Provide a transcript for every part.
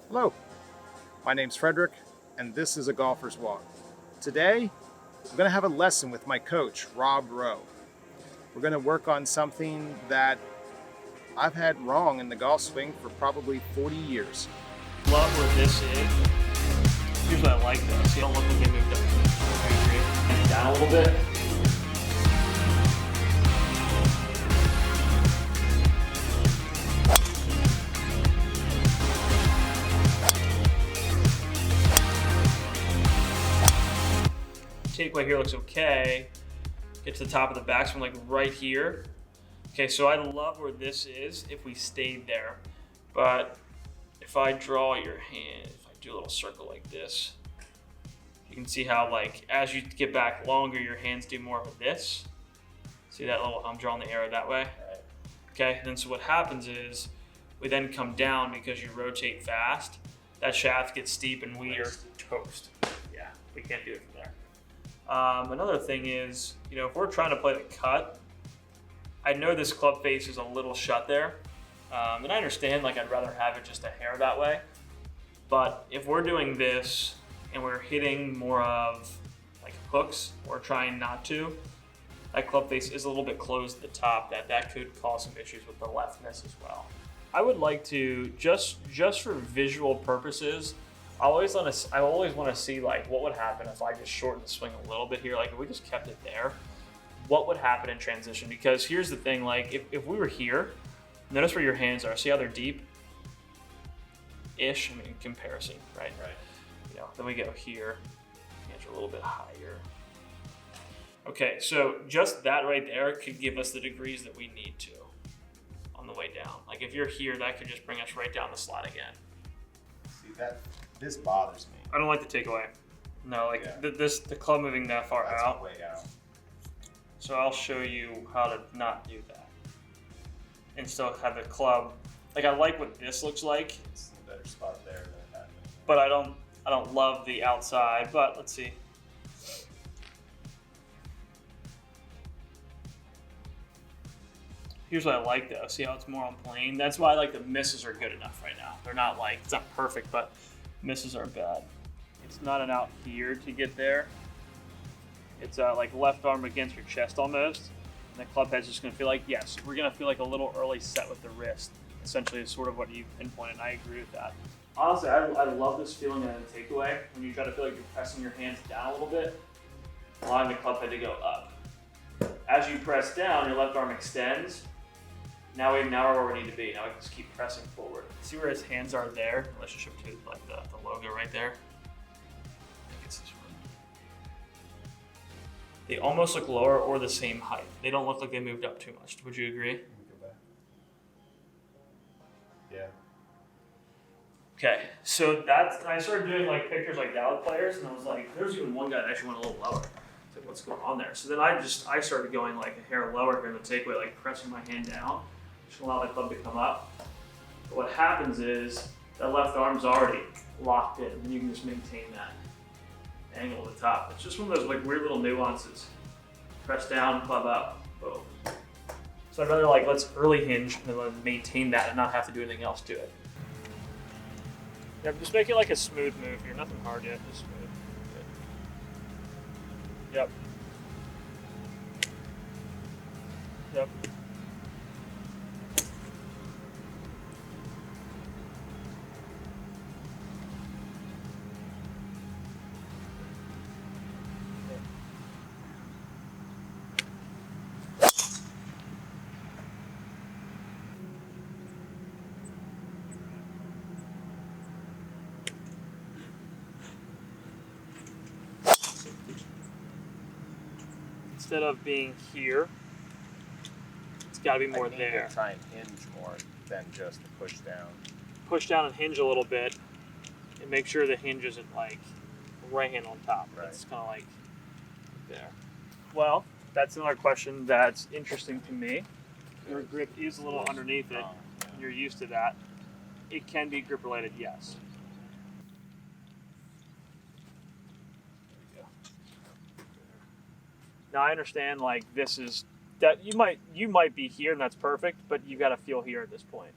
Hello, my name's Frederick, and this is a golfer's walk. Today, I'm going to have a lesson with my coach, Rowe. We're going to work on something that I've had wrong in the golf swing for probably 40 years. Love where this is. Here's what I like though. See, I don't look like they moved up. And down a little bit. Takeaway here looks okay. Get to the top of the backswing, like right here. Okay, so I love where this is if we stayed there. But if I draw your hand, if I do a little circle like this, you can see how, like, as you get back longer, your hands do more of this. See that little, I'm drawing the arrow that way? Right. Okay, then so what happens is we then come down because you rotate fast. That shaft gets steep and we are toast. Yeah, we can't do it from there. Another thing is, if we're trying to play the cut, I know this club face is a little shut there. And I understand, like, I'd rather have it just a hair that way. But if we're doing this and we're hitting more of like hooks or trying not to, that club face is a little bit closed at the top. That could cause some issues with the left miss as well. I would like to, just for visual purposes, I always want to see, like, what would happen if I just shortened the swing a little bit here. Like, if we just kept it there, what would happen in transition? Because here's the thing, like, if we were here, notice where your hands are. See how they're deep-ish? I mean, in comparison, right? Right. Then we go here. Hands are a little bit higher. Okay, so just that right there could give us the degrees that we need to on the way down. Like, if you're here, that could just bring us right down the slot again. See, this bothers me. I don't like the takeaway. No, like, the club moving that far out. Way out. So I'll show you how to not do that. And still have the club. Like, I like what this looks like. It's a better spot there than it had been. But I don't love the outside, but let's see. Here's what I like though. See how it's more on plane? That's why I like the misses are good enough right now. They're not, like, it's not perfect, but misses are bad. It's not an out here to get there. It's like left arm against your chest almost. And the club head's just gonna feel like, yes, we're gonna feel like a little early set with the wrist. Essentially is sort of what you pinpointed, and I agree with that. Honestly, I love this feeling in a takeaway when you try to feel like you're pressing your hands down a little bit, allowing the club head to go up. As you press down, your left arm extends. Now we're where we need to be. Now we can just keep pressing forward. See where his hands are there? Relationship to, like, the logo right there. I think it's this one. They almost look lower or the same height. They don't look like they moved up too much. Would you agree? Yeah. Okay, so I started doing, like, pictures like that with players, and I was like, there's even one guy that actually went a little lower. It's like, what's going on there? So then I started going, like, a hair lower here in the takeaway, like pressing my hand down, just allow the club to come up. But what happens is that left arm's already locked in, and you can just maintain that angle at the top. It's just one of those, like, weird little nuances. Press down, club up, boom. So I'd rather, like, let's early hinge and then maintain that and not have to do anything else to it. Yep, just make it like a smooth move here. Nothing hard yet, just smooth. Good. Yep. Yep. Instead of being here, it's got to be more there. Try and hinge more than just the push down. Push down and hinge a little bit, and make sure the hinge isn't, like, right hand on top. Right. It's kind of like there. Well, that's another question that's interesting to me. Your grip is a little underneath it. You're used to that. It can be grip related, yes. Now I understand, like, this is that you might be here and that's perfect, but you got to feel here at this point.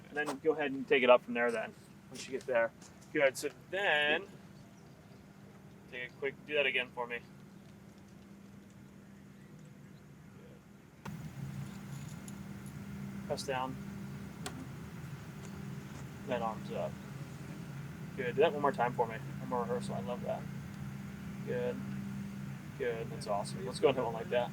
And then go ahead and take it up from there then. once you get there. Good. So then, take a quick, do that again for me. Good. Press down. Then arms up. Good. Do that one more time for me. One more rehearsal. I love that. Good. Good. That's awesome. Let's go and hit one like that.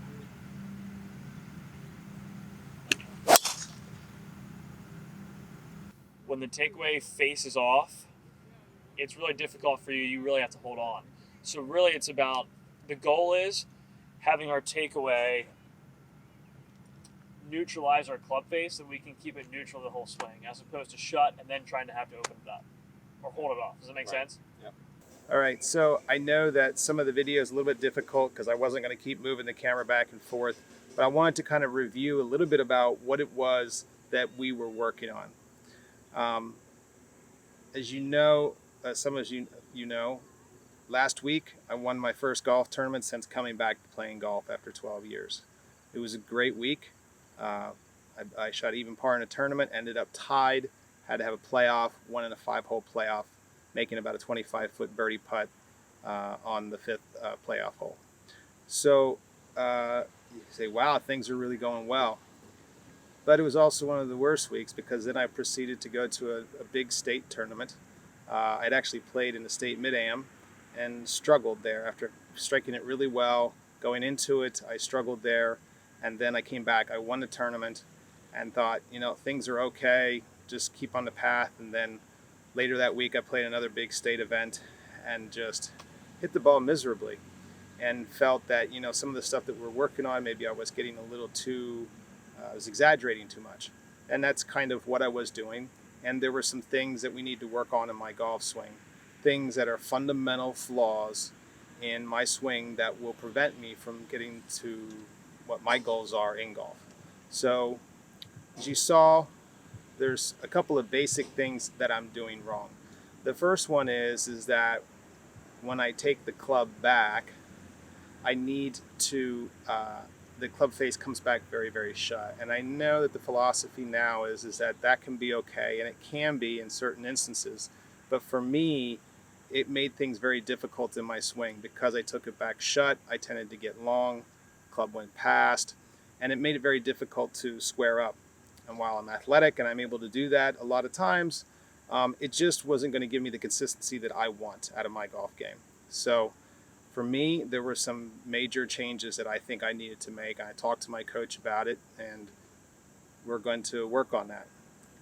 When the takeaway faces off, it's really difficult for you. You really have to hold on. So really it's about, the goal is having our takeaway neutralize our club face so we can keep it neutral the whole swing, as opposed to shut and then trying to have to open it up or hold it off. Does that make sense? Yep. All right, so I know that some of the video is a little bit difficult because I wasn't going to keep moving the camera back and forth, but I wanted to kind of review a little bit about what it was that we were working on. As you know, some of you know, last week I won my first golf tournament since coming back to playing golf after 12 years. It was a great week. I shot even par in a tournament, ended up tied, had to have a playoff, won in a 5-hole playoff, making about a 25-foot birdie putt on the 5th playoff hole. So you say, wow, things are really going well. But it was also one of the worst weeks because then I proceeded to go to a big state tournament. I'd actually played in the state mid-am and struggled there after striking it really well. Going into it, I struggled there. And then I came back, I won the tournament and thought, you know, things are okay, just keep on the path. And then later that week, I played another big state event and just hit the ball miserably and felt that, you know, some of the stuff that we're working on, maybe I was getting a little too, I was exaggerating too much. And that's kind of what I was doing. And there were some things that we need to work on in my golf swing, things that are fundamental flaws in my swing that will prevent me from getting to what my goals are in golf. So as you saw, there's a couple of basic things that I'm doing wrong. The first one is that when I take the club back, I need to, the club face comes back very, very shut. And I know that the philosophy now is that that can be okay, and it can be in certain instances. But for me, it made things very difficult in my swing because I took it back shut. I tended to get long, club went past, and it made it very difficult to square up. And while I'm athletic and I'm able to do that a lot of times, it just wasn't going to give me the consistency that I want out of my golf game. So for me, there were some major changes that I think I needed to make. I talked to my coach about it, and we're going to work on that.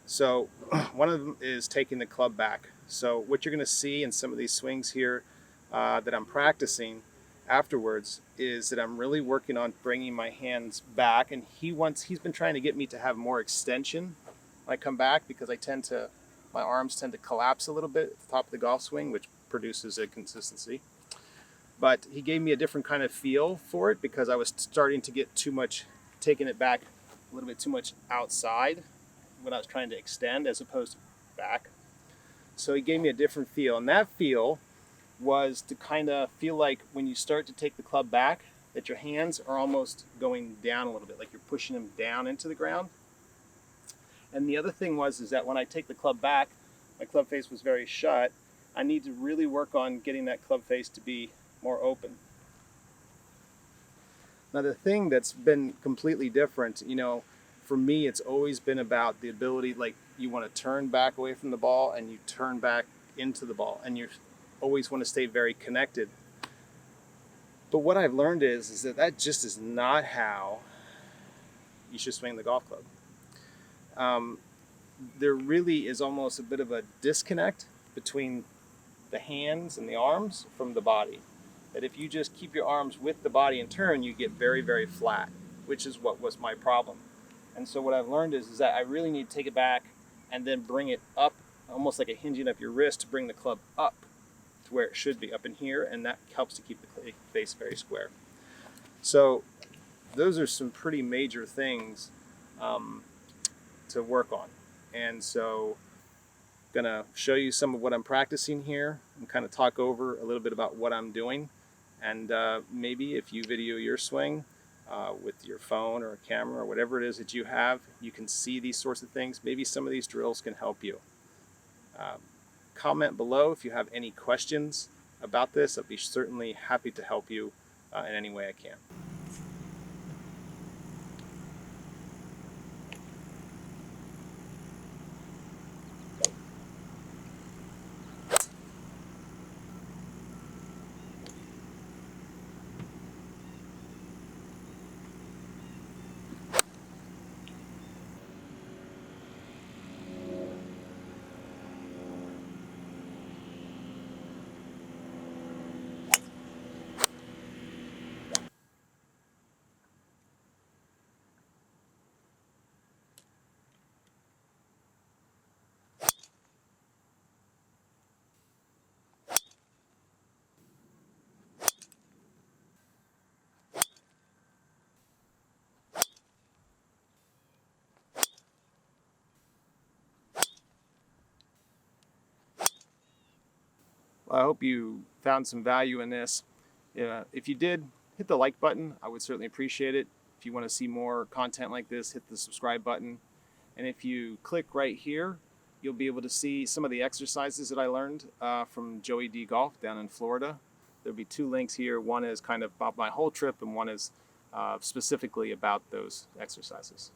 So one of them is taking the club back. So what you're going to see in some of these swings here that I'm practicing afterwards is that I'm really working on bringing my hands back, and he's been trying to get me to have more extension when I come back because my arms tend to collapse a little bit at the top of the golf swing, which produces a consistency. But he gave me a different kind of feel for it because I was starting to get too much, taking it back a little bit too much outside when I was trying to extend as opposed to back. So he gave me a different feel, and that feel was to kind of feel like when you start to take the club back, that your hands are almost going down a little bit, like you're pushing them down into the ground. And the other thing is that when I take the club back, my club face was very shut. I need to really work on getting that club face to be more open. Now the thing that's been completely different, you know, for me, it's always been about the ability, like you want to turn back away from the ball and you turn back into the ball, and you always want to stay very connected. But what I've learned is that just is not how you should swing the golf club. There really is almost a bit of a disconnect between the hands and the arms from the body. That if you just keep your arms with the body and turn, you get very, very flat, which is what was my problem. And so what I've learned is that I really need to take it back and then bring it up, almost like a hinging of your wrist to bring the club up to where it should be, up in here, and that helps to keep the face very square. So those are some pretty major things to work on. And so I'm gonna show you some of what I'm practicing here and kind of talk over a little bit about what I'm doing. And maybe if you video your swing with your phone or a camera or whatever it is that you have, you can see these sorts of things. Maybe some of these drills can help you. comment below if you have any questions about this. I'll be certainly happy to help you in any way I can. Well, I hope you found some value in this. If you did, hit the like button. I would certainly appreciate it. If you want to see more content like this, hit the subscribe button. And if you click right here, you'll be able to see some of the exercises that I learned from Joey D Golf down in Florida. There'll be 2 links here. One is kind of about my whole trip, and one is specifically about those exercises.